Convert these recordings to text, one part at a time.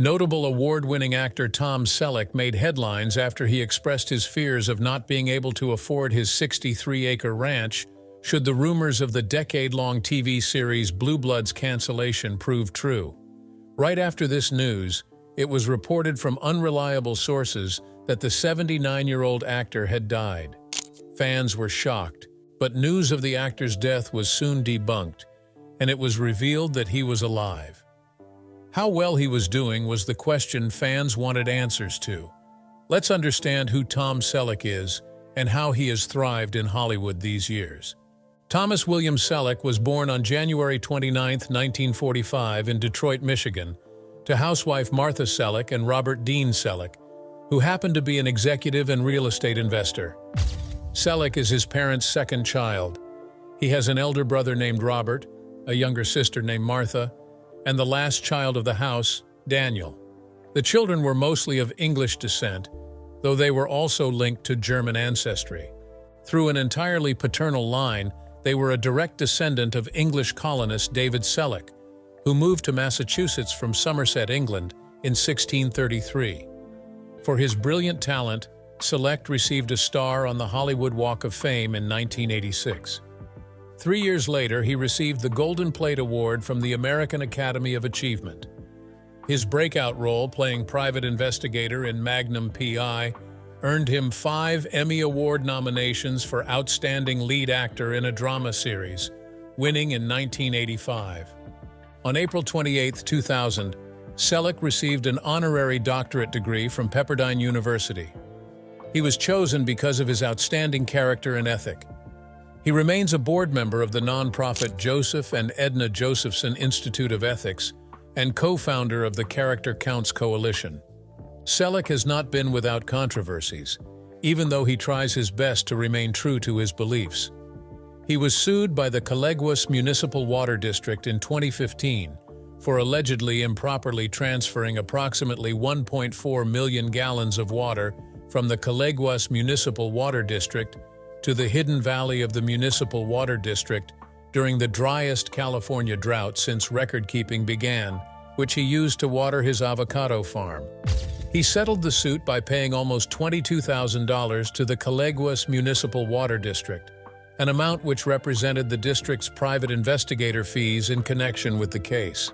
Notable award-winning actor Tom Selleck made headlines after he expressed his fears of not being able to afford his 63-acre ranch should the rumors of the decade-long TV series Blue Bloods cancellation prove true. Right after this news, it was reported from unreliable sources that the 79-year-old actor had died. Fans were shocked, but news of the actor's death was soon debunked, and it was revealed that he was alive. How well he was doing was the question fans wanted answers to. Let's understand who Tom Selleck is and how he has thrived in Hollywood these years. Thomas William Selleck was born on January 29, 1945 in Detroit, Michigan, to housewife Martha Selleck and Robert Dean Selleck, who happened to be an executive and real estate investor. Selleck is his parents' second child. He has an elder brother named Robert, a younger sister named Martha, and the last child of the house, Daniel. The children were mostly of English descent, though they were also linked to German ancestry. Through an entirely paternal line, they were a direct descendant of English colonist David Selleck, who moved to Massachusetts from Somerset, England, in 1633. For his brilliant talent, Selleck received a star on the Hollywood Walk of Fame in 1986. 3 years later, he received the Golden Plate Award from the American Academy of Achievement. His breakout role, playing private investigator in Magnum P.I., earned him 5 Emmy Award nominations for Outstanding Lead Actor in a Drama Series, winning in 1985. On April 28, 2000, Selleck received an honorary doctorate degree from Pepperdine University. He was chosen because of his outstanding character and ethic. He remains a board member of the nonprofit Joseph and Edna Josephson Institute of Ethics and co-founder of the Character Counts Coalition. Selleck has not been without controversies, even though he tries his best to remain true to his beliefs. He was sued by the Coleguas Municipal Water District in 2015 for allegedly improperly transferring approximately 1.4 million gallons of water from the Coleguas Municipal Water District to the Hidden Valley of the Municipal Water District during the driest California drought since record-keeping began, which he used to water his avocado farm. He settled the suit by paying almost $22,000 to the Coleguas Municipal Water District, an amount which represented the district's private investigator fees in connection with the case.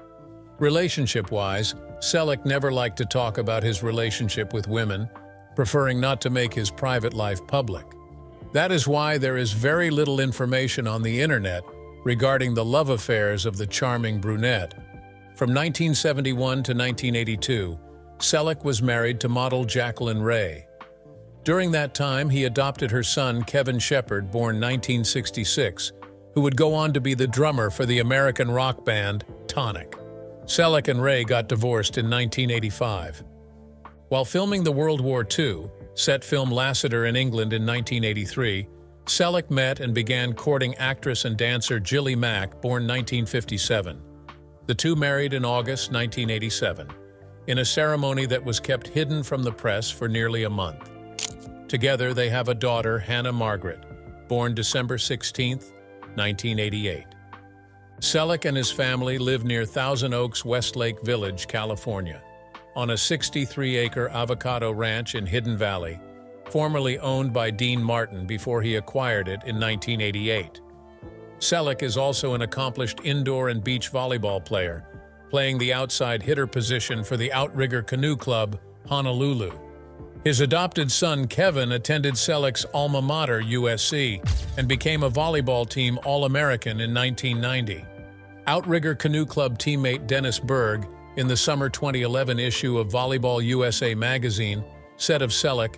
Relationship-wise, Selleck never liked to talk about his relationship with women, preferring not to make his private life public. That is why there is very little information on the internet regarding the love affairs of the charming brunette. From 1971 to 1982, Selleck was married to model Jacqueline Ray. During that time, he adopted her son, Kevin Shepard, born 1966, who would go on to be the drummer for the American rock band Tonic. Selleck and Ray got divorced in 1985. While filming the World War II, set film Lassiter in England in 1983, Selleck met and began courting actress and dancer Gilly Mack, born 1957. The two married in August 1987, in a ceremony that was kept hidden from the press for nearly a month. Together, they have a daughter, Hannah Margaret, born December 16, 1988. Selleck and his family live near Thousand Oaks Westlake Village, California, on a 63-acre avocado ranch in Hidden Valley, formerly owned by Dean Martin before he acquired it in 1988. Selleck is also an accomplished indoor and beach volleyball player, playing the outside hitter position for the Outrigger Canoe Club, Honolulu. His adopted son, Kevin, attended Selleck's alma mater, USC, and became a volleyball team All-American in 1990. Outrigger Canoe Club teammate Dennis Berg, in the summer 2011 issue of Volleyball USA magazine, said of Selleck,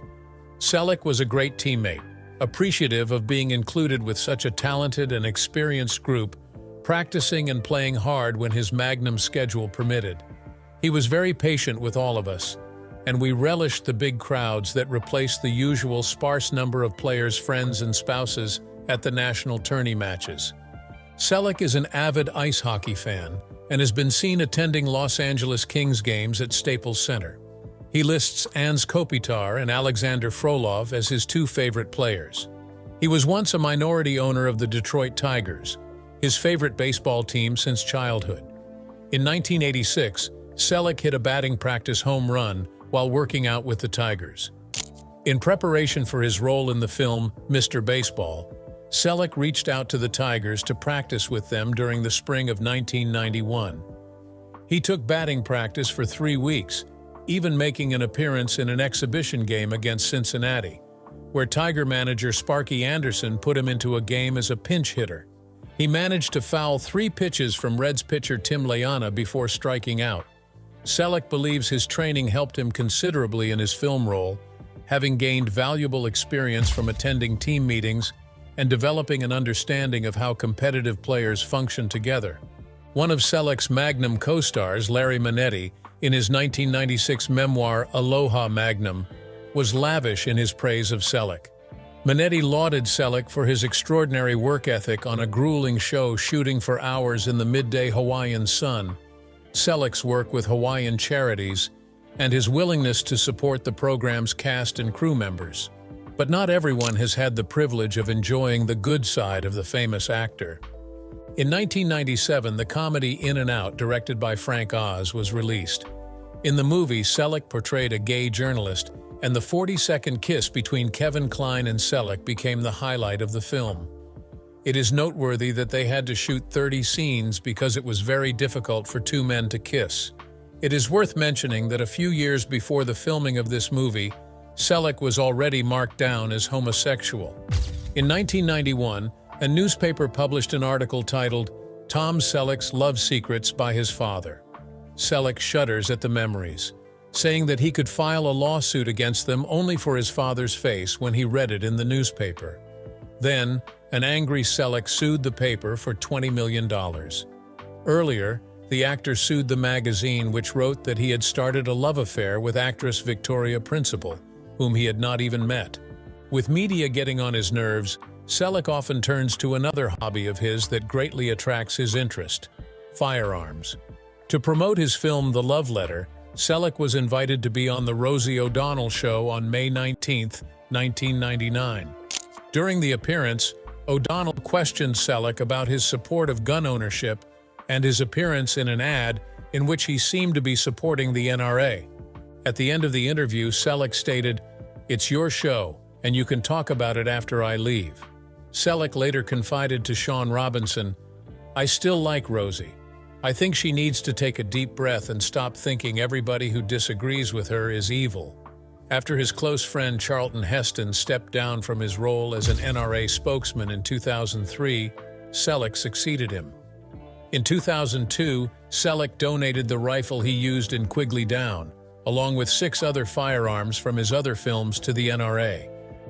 "Selleck was a great teammate, appreciative of being included with such a talented and experienced group, practicing and playing hard when his Magnum schedule permitted. He was very patient with all of us, and we relished the big crowds that replaced the usual sparse number of players' friends and spouses at the national tourney matches." Selleck is an avid ice hockey fan and has been seen attending Los Angeles Kings games at Staples Center. He lists Ants Kopitar and Alexander Frolov as his two favorite players. He was once a minority owner of the Detroit Tigers, his favorite baseball team since childhood. In 1986, Selleck hit a batting practice home run while working out with the Tigers. In preparation for his role in the film Mr. Baseball, Selleck reached out to the Tigers to practice with them during the spring of 1991. He took batting practice for 3 weeks, even making an appearance in an exhibition game against Cincinnati, where Tiger manager Sparky Anderson put him into a game as a pinch hitter. He managed to foul 3 pitches from Reds pitcher Tim Layana before striking out. Selleck believes his training helped him considerably in his film role, having gained valuable experience from attending team meetings and developing an understanding of how competitive players function together. One of Selleck's Magnum co-stars, Larry Manetti, in his 1996 memoir Aloha Magnum, was lavish in his praise of Selleck. Manetti lauded Selleck for his extraordinary work ethic on a grueling show shooting for hours in the midday Hawaiian sun, Selleck's work with Hawaiian charities, and his willingness to support the program's cast and crew members. But not everyone has had the privilege of enjoying the good side of the famous actor. In 1997, the comedy In and Out, directed by Frank Oz, was released. In the movie, Selleck portrayed a gay journalist, and the 40-second kiss between Kevin Kline and Selleck became the highlight of the film. It is noteworthy that they had to shoot 30 scenes because it was very difficult for 2 men to kiss. It is worth mentioning that a few years before the filming of this movie, Selleck was already marked down as homosexual. In 1991, a newspaper published an article titled "Tom Selleck's Love Secrets by His Father." Selleck shudders at the memories, saying that he could file a lawsuit against them only for his father's face when he read it in the newspaper. Then, an angry Selleck sued the paper for $20 million. Earlier, the actor sued the magazine, which wrote that he had started a love affair with actress Victoria Principal, whom he had not even met. With media getting on his nerves, Selleck often turns to another hobby of his that greatly attracts his interest: firearms. To promote his film The Love Letter, Selleck was invited to be on The Rosie O'Donnell Show on May 19, 1999. During the appearance, O'Donnell questioned Selleck about his support of gun ownership and his appearance in an ad in which he seemed to be supporting the NRA. At the end of the interview, Selleck stated, "It's your show, and you can talk about it after I leave." Selleck later confided to Sean Robinson, "I still like Rosie. I think she needs to take a deep breath and stop thinking everybody who disagrees with her is evil." After his close friend Charlton Heston stepped down from his role as an NRA spokesman in 2003, Selleck succeeded him. In 2002, Selleck donated the rifle he used in Quigley Down, along with 6 other firearms from his other films, to the NRA.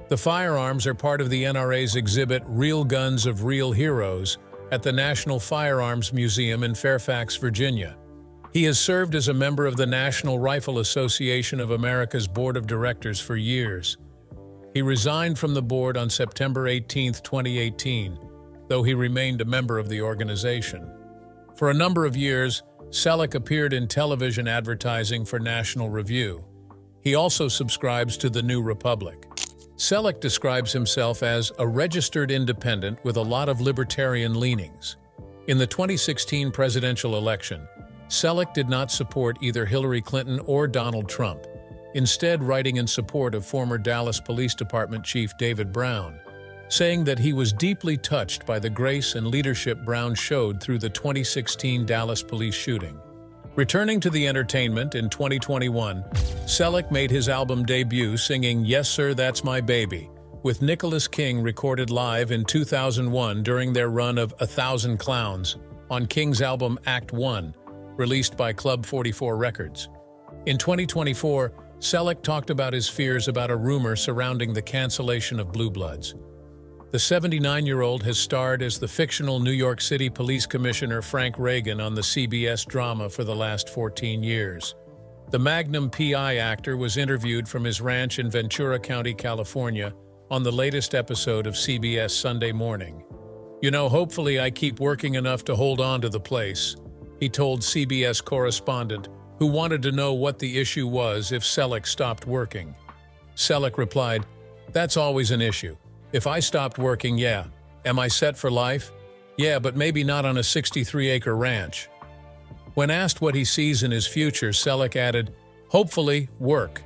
The firearms are part of the NRA's exhibit Real Guns of Real Heroes at the National Firearms Museum in Fairfax, Virginia. He has served as a member of the National Rifle Association of America's Board of Directors for years. He resigned from the board on September 18, 2018, though he remained a member of the organization. For a number of years, Selleck appeared in television advertising for National Review. He also subscribes to The New Republic. Selleck describes himself as a registered independent with a lot of libertarian leanings. In the 2016 presidential election, Selleck did not support either Hillary Clinton or Donald Trump, instead writing in support of former Dallas Police Department Chief David Brown, saying that he was deeply touched by the grace and leadership Brown showed through the 2016 Dallas police shooting. Returning to the entertainment in 2021, Selleck made his album debut singing "Yes Sir, That's My Baby" with Nicholas King, recorded live in 2001 during their run of 1,000 Clowns on King's album Act 1, released by Club 44 Records. In 2024, Selleck talked about his fears about a rumor surrounding the cancellation of Blue Bloods. The 79-year-old has starred as the fictional New York City Police Commissioner Frank Reagan on the CBS drama for the last 14 years. The Magnum PI actor was interviewed from his ranch in Ventura County, California, on the latest episode of CBS Sunday Morning. "You know, hopefully I keep working enough to hold on to the place," he told CBS correspondent, who wanted to know what the issue was if Selleck stopped working. Selleck replied, "That's always an issue. If I stopped working, yeah. Am I set for life? Yeah, but maybe not on a 63-acre ranch." When asked what he sees in his future, Selleck added, "Hopefully, work.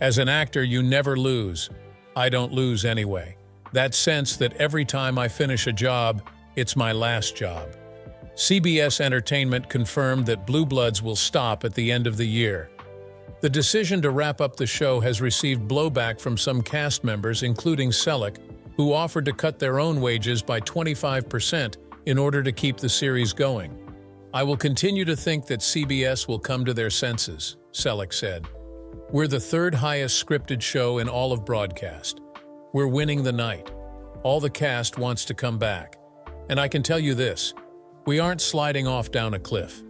As an actor, you never lose. I don't lose anyway. That sense that every time I finish a job, it's my last job." CBS Entertainment confirmed that Blue Bloods will stop at the end of the year. The decision to wrap up the show has received blowback from some cast members, including Selleck, who offered to cut their own wages by 25% in order to keep the series going. "I will continue to think that CBS will come to their senses," Selleck said. "We're the third highest scripted show in all of broadcast. We're winning the night. All the cast wants to come back. And I can tell you this, we aren't sliding off down a cliff.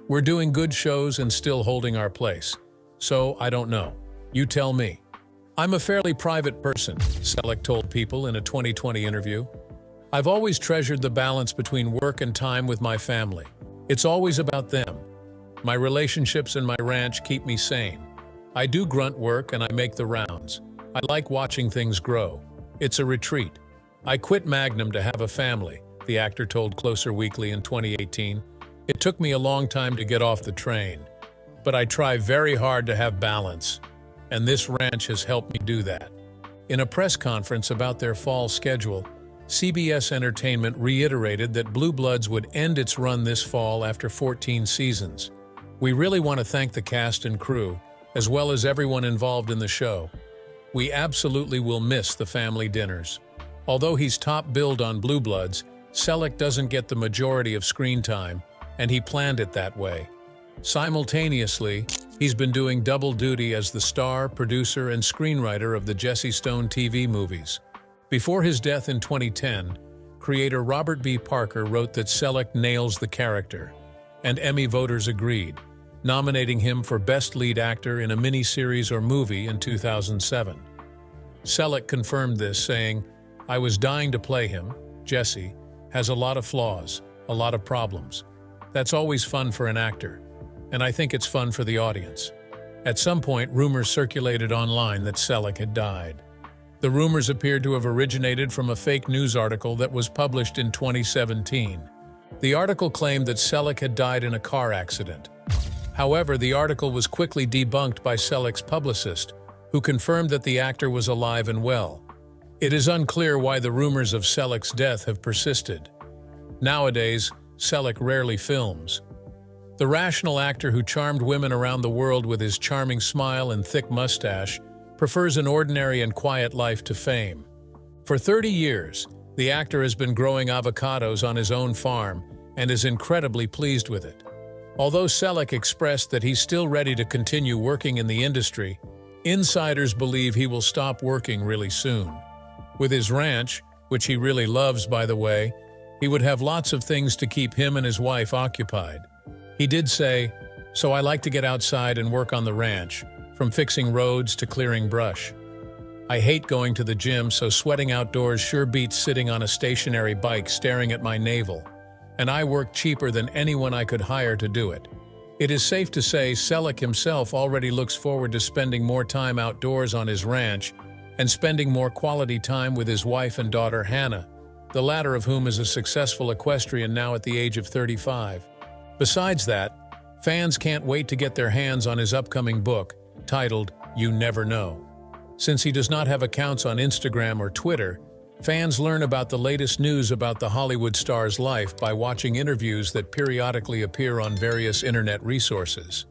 We're doing good shows and still holding our place. So, I don't know. You tell me." "I'm a fairly private person," Selleck told People in a 2020 interview. "I've always treasured the balance between work and time with my family. It's always about them. My relationships and my ranch keep me sane. I do grunt work and I make the rounds. I like watching things grow. It's a retreat. I quit Magnum to have a family," the actor told Closer Weekly in 2018. "It took me a long time to get off the train, but I try very hard to have balance, and this ranch has helped me do that." In a press conference about their fall schedule, CBS Entertainment reiterated that Blue Bloods would end its run this fall after 14 seasons. "We really want to thank the cast and crew, as well as everyone involved in the show. We absolutely will miss the family dinners." Although he's top billed on Blue Bloods, Selleck doesn't get the majority of screen time, and he planned it that way. Simultaneously, he's been doing double duty as the star, producer, and screenwriter of the Jesse Stone TV movies. Before his death in 2010, creator Robert B. Parker wrote that Selleck nails the character, and Emmy voters agreed, nominating him for Best Lead Actor in a miniseries or movie in 2007. Selleck confirmed this, saying, "I was dying to play him. Jesse has a lot of flaws, a lot of problems. That's always fun for an actor, and I think it's fun for the audience." At some point, rumors circulated online that Selleck had died. The rumors appeared to have originated from a fake news article that was published in 2017. The article claimed that Selleck had died in a car accident. However, the article was quickly debunked by Selleck's publicist, who confirmed that the actor was alive and well. It is unclear why the rumors of Selleck's death have persisted. Nowadays, Selleck rarely films. The rational actor who charmed women around the world with his charming smile and thick mustache prefers an ordinary and quiet life to fame. For 30 years, the actor has been growing avocados on his own farm and is incredibly pleased with it. Although Selleck expressed that he's still ready to continue working in the industry, insiders believe he will stop working really soon. With his ranch, which he really loves by the way, he would have lots of things to keep him and his wife occupied. He did say, "So I like to get outside and work on the ranch, from fixing roads to clearing brush. I hate going to the gym, so sweating outdoors sure beats sitting on a stationary bike staring at my navel. And I work cheaper than anyone I could hire to do it." It is safe to say Selleck himself already looks forward to spending more time outdoors on his ranch and spending more quality time with his wife and daughter Hannah, the latter of whom is a successful equestrian now at the age of 35. Besides that, fans can't wait to get their hands on his upcoming book, titled You Never Know. Since he does not have accounts on Instagram or Twitter, fans learn about the latest news about the Hollywood star's life by watching interviews that periodically appear on various internet resources.